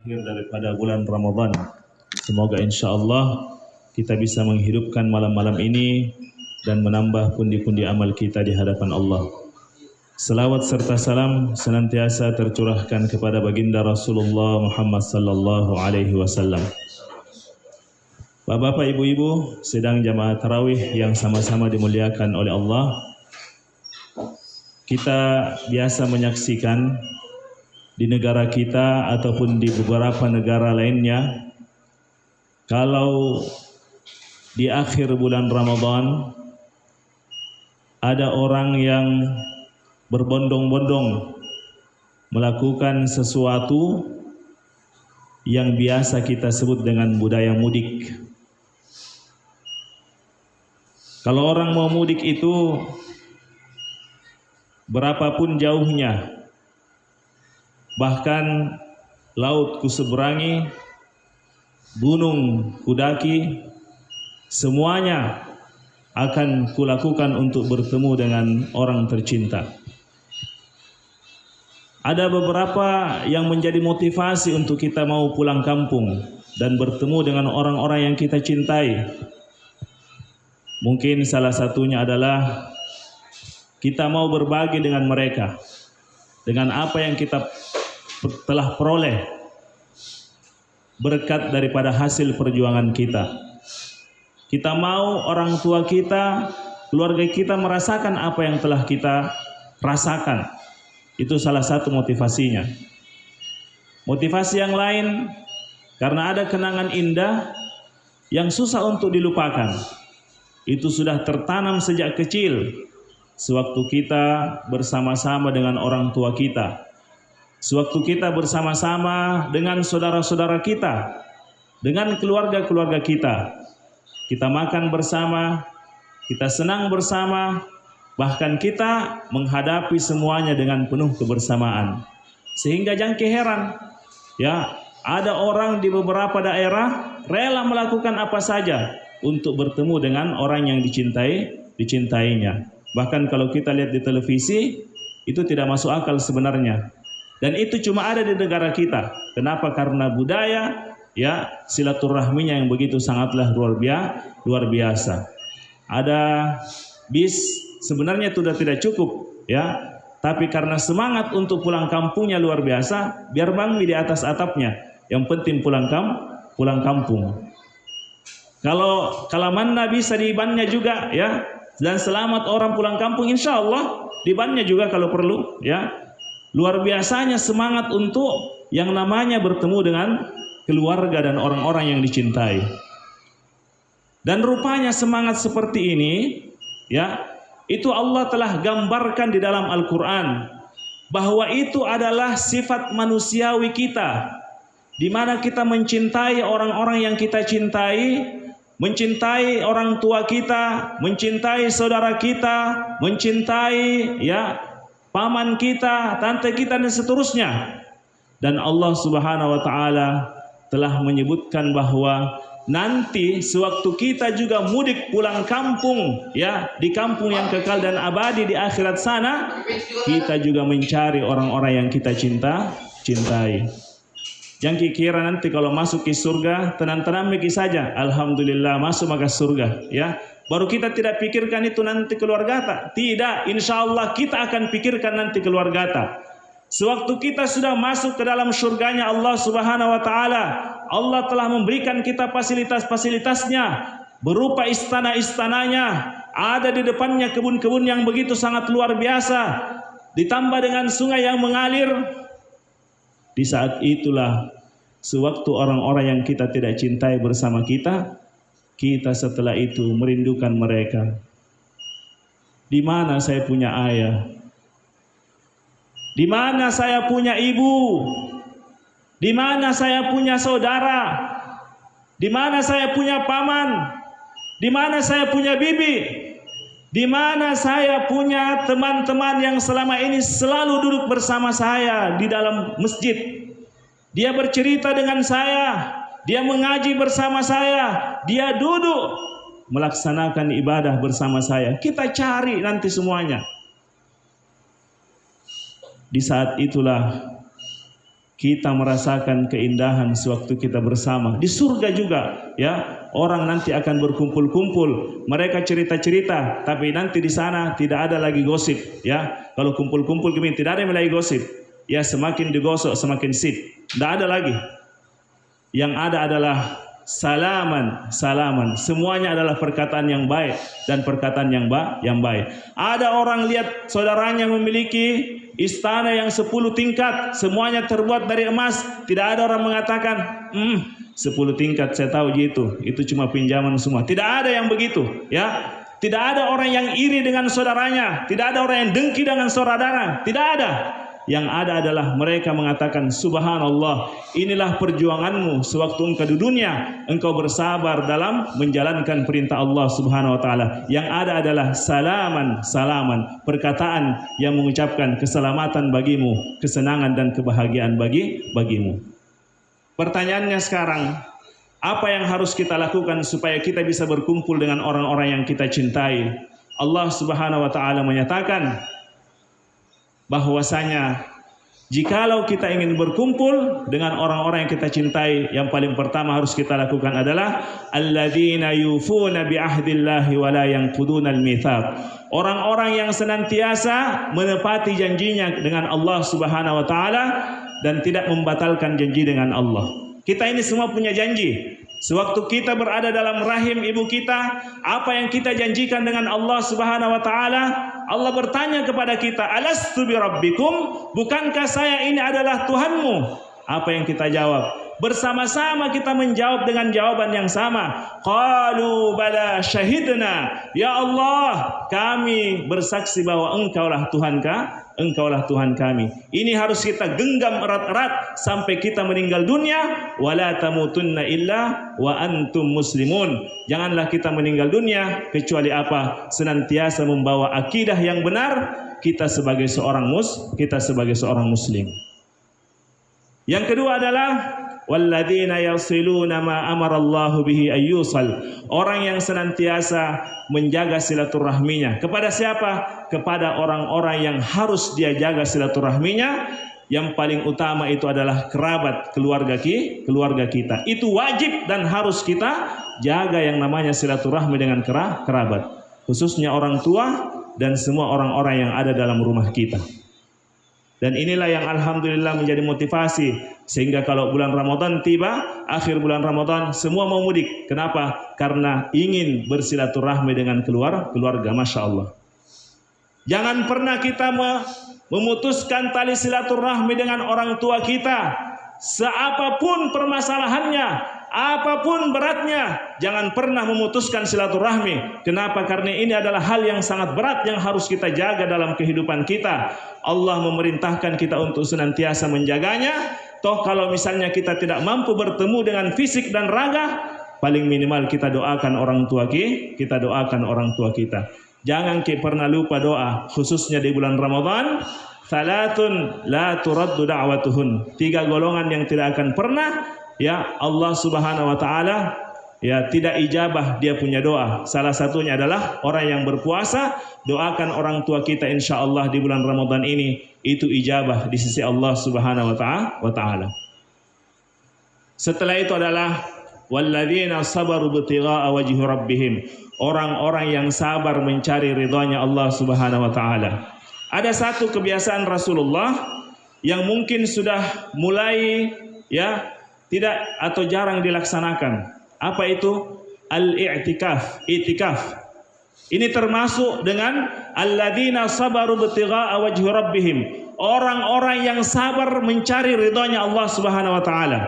akhir daripada bulan Ramadan. Semoga insya Allah kita bisa menghidupkan malam-malam ini dan menambah pundi-pundi amal kita di hadapan Allah. Selawat serta salam senantiasa tercurahkan kepada baginda Rasulullah Muhammad sallallahu alaihi wasallam. Bapak-bapak, ibu-ibu, sedang jamaah tarawih yang sama-sama dimuliakan oleh Allah. Kita biasa menyaksikan di negara kita ataupun di beberapa negara lainnya, kalau di akhir bulan Ramadan ada orang yang berbondong-bondong melakukan sesuatu yang biasa kita sebut dengan budaya mudik. Kalau orang mau mudik itu berapapun jauhnya, bahkan laut kuseberangi, gunung kudaki, semuanya akan kulakukan untuk bertemu dengan orang tercinta. Ada beberapa yang menjadi motivasi untuk kita mau pulang kampung dan bertemu dengan orang-orang yang kita cintai. Mungkin salah satunya adalah kita mau berbagi dengan mereka dengan apa yang kita telah peroleh berkat daripada hasil perjuangan kita. Kita mau orang tua kita, keluarga kita merasakan apa yang telah kita rasakan. Itu salah satu motivasinya. Motivasi yang lain, karena ada kenangan indah yang susah untuk dilupakan. Itu sudah tertanam sejak kecil, sewaktu kita bersama-sama dengan orang tua kita, sewaktu kita bersama-sama dengan saudara-saudara kita, dengan keluarga-keluarga kita. Kita makan bersama, kita senang bersama, bahkan kita menghadapi semuanya dengan penuh kebersamaan. Sehingga jangan heran, ya, ada orang di beberapa daerah rela melakukan apa saja untuk bertemu dengan orang yang dicintainya. Bahkan kalau kita lihat di televisi, itu tidak masuk akal sebenarnya. Dan itu cuma ada di negara kita. Kenapa? Karena budaya, ya, silaturahminya yang begitu sangatlah luar biasa. Ada bis, sebenarnya itu sudah tidak cukup, ya. Tapi karena semangat untuk pulang kampungnya luar biasa, biar bangmi di atas atapnya. Yang penting pulang kampung. Kalau kalamanna bisa dibannya juga, ya. Dan selamat orang pulang kampung, insya Allah dibannya juga kalau perlu, ya. Luar biasanya semangat untuk yang namanya bertemu dengan keluarga dan orang-orang yang dicintai. Dan rupanya semangat seperti ini, ya, itu Allah telah gambarkan di dalam Al-Quran, bahwa itu adalah sifat manusiawi kita, di mana kita mencintai orang-orang yang kita cintai, mencintai orang tua kita, mencintai saudara kita, mencintai, ya, paman kita, tante kita, dan seterusnya. Dan Allah Subhanahu wa taala telah menyebutkan bahwa nanti sewaktu kita juga mudik pulang kampung, ya, di kampung yang kekal dan abadi di akhirat sana, kita juga mencari orang-orang yang kita cintai. Yang kira nanti kalau masuk ke surga, tenang-tenang miki saja, alhamdulillah masuk maka surga, ya. Baru kita tidak pikirkan itu nanti keluarga tak. Tidak, insya Allah kita akan pikirkan nanti keluarga tak. Sewaktu kita sudah masuk ke dalam surganya Allah Subhanahu wa taala, Allah telah memberikan kita fasilitas-fasilitasnya berupa istana-istananya, ada di depannya kebun-kebun yang begitu sangat luar biasa, ditambah dengan sungai yang mengalir. Di saat itulah sewaktu orang-orang yang kita tidak cintai bersama kita, kita setelah itu merindukan mereka. Di mana saya punya ayah? Di mana saya punya ibu? Di mana saya punya saudara? Di mana saya punya paman? Di mana saya punya bibi? Di mana saya punya teman-teman yang selama ini selalu duduk bersama saya di dalam masjid? Dia bercerita dengan saya, dia mengaji bersama saya, dia duduk melaksanakan ibadah bersama saya. Kita cari nanti semuanya. Di saat itulah kita merasakan keindahan sewaktu kita bersama. Di surga juga, ya, orang nanti akan berkumpul-kumpul, mereka cerita-cerita, tapi nanti di sana tidak ada lagi gosip, ya. Kalau kumpul-kumpul gini tidak ada lagi gosip, ya, semakin digosok semakin sip, tidak ada lagi. Yang ada adalah salaman, salaman. Semuanya adalah perkataan yang baik dan perkataan yang baik. Ada orang lihat saudaranya memiliki istana yang 10 tingkat, semuanya terbuat dari emas. Tidak ada orang mengatakan, 10 tingkat saya tahu itu cuma pinjaman semua. Tidak ada yang begitu, ya. Tidak ada orang yang iri dengan saudaranya, tidak ada orang yang dengki dengan saudara, tidak ada. Yang ada adalah mereka mengatakan, subhanallah, inilah perjuanganmu sewaktu engkau di dunia, engkau bersabar dalam menjalankan perintah Allah subhanahu wa ta'ala. Yang ada adalah salaman, salaman, perkataan yang mengucapkan keselamatan bagimu, kesenangan dan kebahagiaan bagimu. Pertanyaannya sekarang, apa yang harus kita lakukan supaya kita bisa berkumpul dengan orang-orang yang kita cintai? Allah subhanahu wa ta'ala menyatakan bahwasanya jikalau kita ingin berkumpul dengan orang-orang yang kita cintai, yang paling pertama harus kita lakukan adalah alladzina yufuna bi ahdillahi wa la yanquduna al-mitsaq. Orang-orang yang senantiasa menepati janjinya dengan Allah Subhanahu wa taala dan tidak membatalkan janji dengan Allah. Kita ini semua punya janji. Sewaktu kita berada dalam rahim ibu kita, apa yang kita janjikan dengan Allah Subhanahu wa taala, Allah bertanya kepada kita, alastu bi rabbikum, bukankah saya ini adalah Tuhanmu? Apa yang kita jawab? Bersama-sama kita menjawab dengan jawaban yang sama. Qalu bala syahidna, ya Allah, kami bersaksi bahwa Engkaulah Tuhan kami. Ini harus kita genggam erat-erat sampai kita meninggal dunia. Wala tamutunna illa wa antum muslimun. Janganlah kita meninggal dunia kecuali apa? Senantiasa membawa akidah yang benar, kita sebagai seorang muslim. Yang kedua adalah walladzina yasiluna ma amarallahu bihi ayyusal. Orang yang senantiasa menjaga silaturahminya. Kepada siapa? Kepada orang-orang yang harus dia jaga silaturahminya. Yang paling utama itu adalah kerabat, keluarga kita. Itu wajib dan harus kita jaga yang namanya silaturahmi dengan kerabat. Khususnya orang tua dan semua orang-orang yang ada dalam rumah kita. Dan inilah yang alhamdulillah menjadi motivasi sehingga kalau bulan Ramadan tiba, akhir bulan Ramadan semua mau mudik. Kenapa? Karena ingin bersilaturahmi dengan keluarga. Masya Allah. Jangan pernah kita memutuskan tali silaturahmi dengan orang tua kita. Seapapun permasalahannya, apapun beratnya, jangan pernah memutuskan silaturahmi. Kenapa? Karena ini adalah hal yang sangat berat yang harus kita jaga dalam kehidupan kita. Allah memerintahkan kita untuk senantiasa menjaganya. Toh kalau misalnya kita tidak mampu bertemu dengan fisik dan raga, paling minimal kita doakan orang tua kita. Jangan pernah lupa doa, khususnya di bulan Ramadan. Salatun la turaddu da'watuhun. 3 golongan yang tidak akan pernah, ya, Allah Subhanahu wa taala, ya, tidak ijabah dia punya doa. Salah satunya adalah orang yang berpuasa. Doakan orang tua kita insyaallah di bulan Ramadan ini, itu ijabah di sisi Allah Subhanahu wa taala. Setelah itu adalah walladzina sabaru ibtigha'a wajhi rabbihim. Orang-orang yang sabar mencari ridhanya Allah Subhanahu wa taala. Ada satu kebiasaan Rasulullah yang mungkin sudah mulai, ya, tidak atau jarang dilaksanakan. Apa itu? Al-i'tikaf, itikaf. Ini termasuk dengan alladzina sabaru ibtigha'a wajhi rabbihim. Orang-orang yang sabar mencari ridhonya Allah Subhanahu wa taala.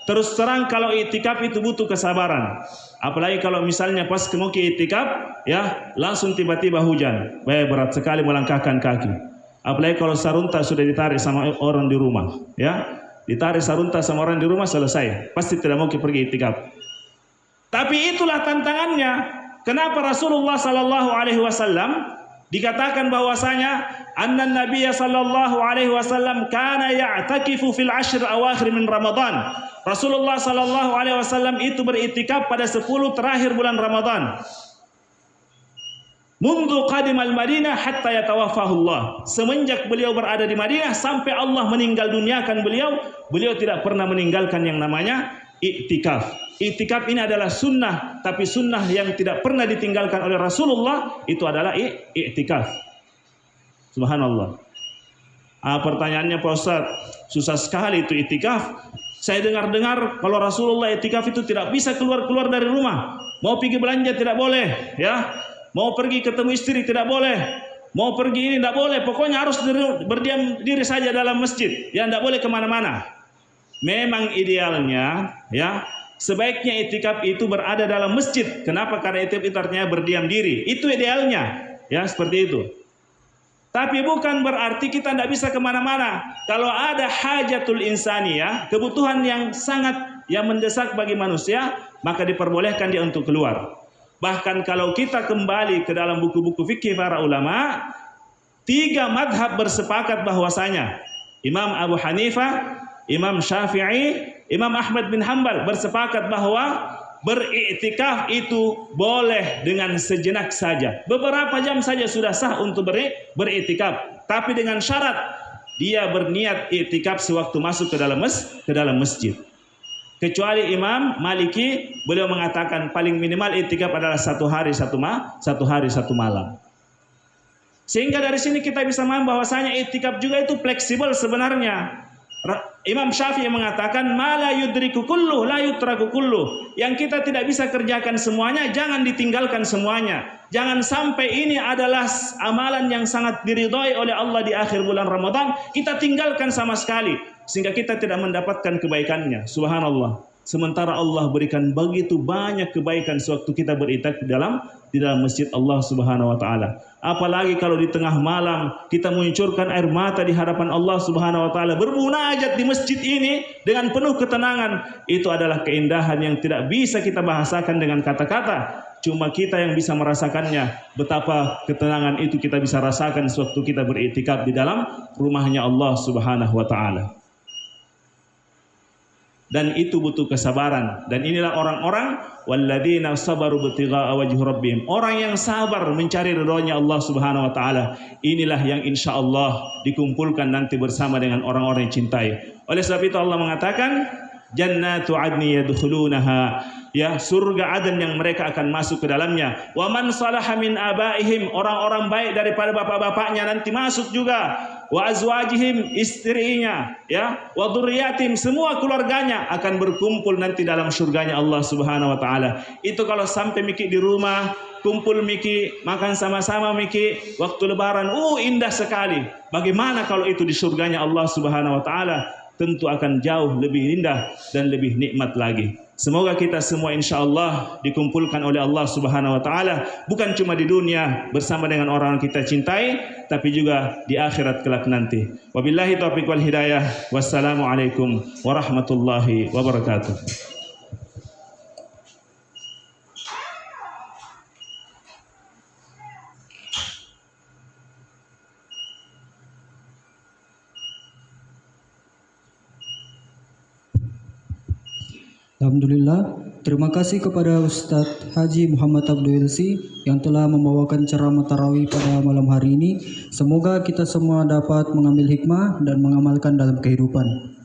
Terus terang kalau itikaf itu butuh kesabaran. Apalagi kalau misalnya pas mau ke itikaf, ya, langsung tiba-tiba hujan. Berat sekali melangkahkan kaki. Apalagi kalau sarunta sudah ditarik sama orang di rumah, ya. Ditarik sarunta sama orang di rumah, selesai. Pasti tidak mau pergi itikaf. Tapi itulah tantangannya. Kenapa Rasulullah sallallahu alaihi wasallam dikatakan bahwasanya anna Nabiya sallallahu alaihi wasallam kana ya'takifu fil 10 awakhir min Ramadan. Rasulullah sallallahu alaihi wasallam itu beritikaf pada 10 terakhir bulan Ramadan. Mundu qadimal Madinah hatta yatawaffahullah. Semenjak beliau berada di Madinah sampai Allah meninggal duniakan beliau tidak pernah meninggalkan yang namanya iktikaf. Iktikaf ini adalah sunnah, tapi sunnah yang tidak pernah ditinggalkan oleh Rasulullah itu adalah iktikaf. Subhanallah. Pertanyaannya Pak Ustadz, susah sekali itu iktikaf. Saya dengar-dengar kalau Rasulullah iktikaf itu tidak bisa keluar-keluar dari rumah. Mau pergi belanja tidak boleh, ya. Mau pergi ketemu istri tidak boleh. Mau pergi ini tidak boleh. Pokoknya harus berdiam diri saja dalam masjid. Ya, tidak boleh kemana-mana. Memang idealnya, ya, sebaiknya itikaf itu berada dalam masjid. Kenapa? Karena itikaf itu artinya berdiam diri. Itu idealnya, ya, seperti itu. Tapi bukan berarti kita tidak bisa kemana-mana. Kalau ada hajatul insani, ya, kebutuhan yang sangat yang mendesak bagi manusia, maka diperbolehkan dia untuk keluar. Bahkan kalau kita kembali ke dalam buku-buku fikih para ulama, 3 madhab bersepakat bahwasanya Imam Abu Hanifah, Imam Syafi'i, Imam Ahmad bin Hanbal bersepakat bahwa beriktikaf itu boleh dengan sejenak saja. Beberapa jam saja sudah sah untuk beriktikaf, tapi dengan syarat dia berniat iktikaf sewaktu masuk ke dalam masjid. Kecuali Imam Maliki, beliau mengatakan paling minimal iktikaf adalah 1 hari 1 malam. Sehingga dari sini kita bisa memahami bahwasanya iktikaf juga itu fleksibel sebenarnya. Imam Syafi'i mengatakan mala yudriku kullu la yutraku kullu. Yang kita tidak bisa kerjakan semuanya, jangan ditinggalkan semuanya. Jangan sampai ini adalah amalan yang sangat diridhai oleh Allah di akhir bulan Ramadan, kita tinggalkan sama sekali sehingga kita tidak mendapatkan kebaikannya. Subhanallah. Sementara Allah berikan begitu banyak kebaikan sewaktu kita beritikaf di dalam masjid Allah Subhanahu wa taala. Apalagi kalau di tengah malam kita mengucurkan air mata di hadapan Allah Subhanahu wa taala, bermunajat di masjid ini dengan penuh ketenangan, itu adalah keindahan yang tidak bisa kita bahasakan dengan kata-kata. Cuma kita yang bisa merasakannya. Betapa ketenangan itu kita bisa rasakan sewaktu kita beriktikaf di dalam rumahnya Allah Subhanahu wa taala. Dan itu butuh kesabaran. Dan inilah orang-orang walladzina sabaru ibtigha'a wajhi rabbihim. Orang yang sabar mencari ridhonya Allah Subhanahu wa taala. Inilah yang insyaallah dikumpulkan nanti bersama dengan orang-orang yang cintai. Oleh sebab itu Allah mengatakan jannatu adni yadkhulunaha, ya, surga Aden yang mereka akan masuk ke dalamnya. Wa man salaha min abaihim, orang-orang baik daripada bapak-bapaknya nanti masuk juga. Wa azwajihim, istrinya, ya, wa dzurriyyatim, semua keluarganya akan berkumpul nanti dalam surganya Allah Subhanahu wa taala. Itu kalau sampai miki di rumah kumpul miki, makan sama-sama miki waktu lebaran, indah sekali. Bagaimana kalau itu di surganya Allah Subhanahu wa taala? Tentu akan jauh lebih indah dan lebih nikmat lagi. Semoga kita semua insyaallah dikumpulkan oleh Allah Subhanahu wa taala bukan cuma di dunia bersama dengan orang yang kita cintai, tapi juga di akhirat kelak nanti. Wabillahi taufiq wal hidayah. Wassalamualaikum warahmatullahi wabarakatuh. Alhamdulillah, terima kasih kepada Ustadz Haji Muhammad Abdul Si yang telah membawakan ceramah tarawih pada malam hari ini. Semoga kita semua dapat mengambil hikmah dan mengamalkan dalam kehidupan.